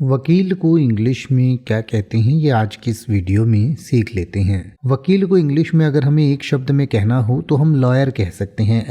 वकील को इंग्लिश में क्या कहते हैं ये आज की इस वीडियो में सीख लेते हैं। वकील को इंग्लिश में अगर हमें एक शब्द में कहना हो तो हम लॉयर कह सकते हैं।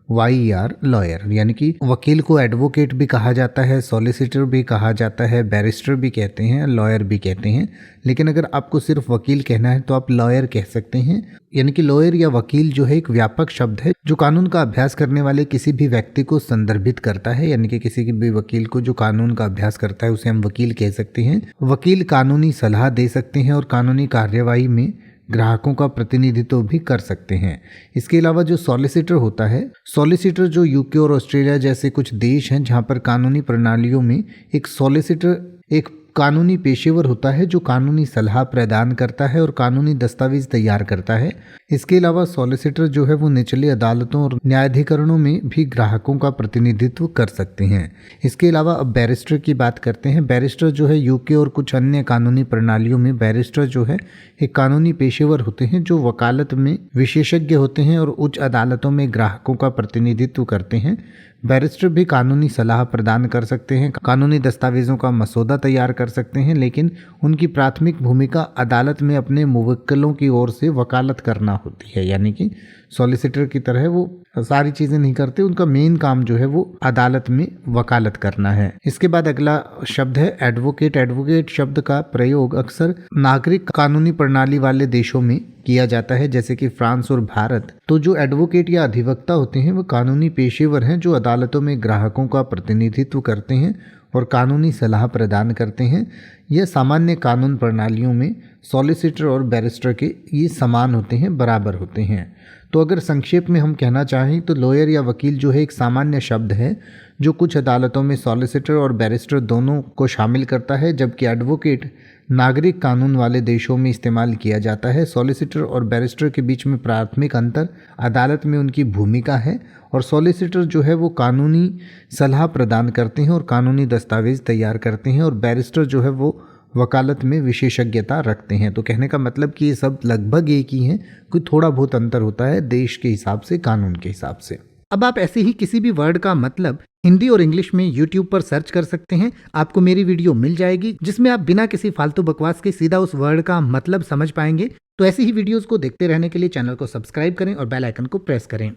LAWYER लॉयर, यानी कि वकील को एडवोकेट भी कहा जाता है, सॉलिसिटर भी कहा जाता है, बैरिस्टर भी कहते हैं, लॉयर भी कहते हैं। लेकिन अगर आपको सिर्फ वकील कहना है तो आप लॉयर कह सकते हैं। यानी कि लॉयर या वकील जो है एक व्यापक शब्द है जो कानून का अभ्यास करने वाले किसी भी व्यक्ति को संदर्भित करता है। यानी कि किसी भी वकील को जो कानून का अभ्यास करता है उसे हम वकील कह सकते हैं। वकील कानूनी सलाह दे सकते हैं और कानूनी कार्यवाही में ग्राहकों का प्रतिनिधित्व भी कर सकते हैं। इसके अलावा जो सॉलिसिटर होता है, सॉलिसिटर जो यूके और ऑस्ट्रेलिया जैसे कुछ देश हैं जहां पर कानूनी प्रणालियों में एक सॉलिसिटर एक कानूनी पेशेवर होता है जो कानूनी सलाह प्रदान करता है और कानूनी दस्तावेज तैयार करता है। इसके अलावा सॉलिसिटर जो है वो निचली अदालतों और न्यायाधिकरणों में भी ग्राहकों का प्रतिनिधित्व कर सकते हैं। इसके अलावा अब बैरिस्टर की बात करते हैं। बैरिस्टर जो है यूके और कुछ अन्य कानूनी प्रणालियों में बैरिस्टर जो है एक कानूनी पेशेवर होते हैं जो वकालत में विशेषज्ञ होते हैं और उच्च अदालतों में ग्राहकों का प्रतिनिधित्व करते हैं। बैरिस्टर भी कानूनी सलाह प्रदान कर सकते हैं, कानूनी दस्तावेजों का मसौदा तैयार कर सकते हैं, लेकिन उनकी प्राथमिक भूमिका अदालत में अपने मुवक्किलों की ओर से वकालत करना होती है। यानी कि सॉलिसिटर की तरह वो सारी चीज़ें नहीं करते, उनका मेन काम जो है वो अदालत में वकालत करना है। इसके बाद अगला शब्द है एडवोकेट। एडवोकेट शब्द का प्रयोग अक्सर नागरिक कानूनी प्रणाली वाले देशों में किया जाता है, जैसे कि फ्रांस और भारत। तो जो एडवोकेट या अधिवक्ता होते हैं वो कानूनी पेशेवर हैं जो अदालतों में ग्राहकों का प्रतिनिधित्व करते हैं और कानूनी सलाह प्रदान करते हैं। यह सामान्य कानून प्रणालियों में सॉलिसिटर और बैरिस्टर के ये समान होते हैं, बराबर होते हैं। तो अगर संक्षेप में हम कहना चाहें तो लॉयर या वकील जो है एक सामान्य शब्द है जो कुछ अदालतों में सॉलिसिटर और बैरिस्टर दोनों को शामिल करता है, जबकि एडवोकेट नागरिक कानून वाले देशों में इस्तेमाल किया जाता है। सॉलिसिटर और बैरिस्टर के बीच में प्राथमिक अंतर अदालत में उनकी भूमिका है और सॉलिसिटर जो है वो कानूनी सलाह प्रदान करते हैं और कानूनी दस्तावेज तैयार करते हैं और बैरिस्टर जो है वो वकालत में विशेषज्ञता रखते हैं। तो कहने का मतलब कि ये सब लगभग एक ही हैं, कोई थोड़ा बहुत अंतर होता है देश के हिसाब से, कानून के हिसाब से। अब आप ऐसे ही किसी भी वर्ड का मतलब हिंदी और इंग्लिश में YouTube पर सर्च कर सकते हैं। आपको मेरी वीडियो मिल जाएगी जिसमें आप बिना किसी फालतू बकवास के सीधा उस वर्ड का मतलब समझ पाएंगे। तो ऐसी ही वीडियोस को देखते रहने के लिए चैनल को सब्सक्राइब करें और बेल आइकन को प्रेस करें।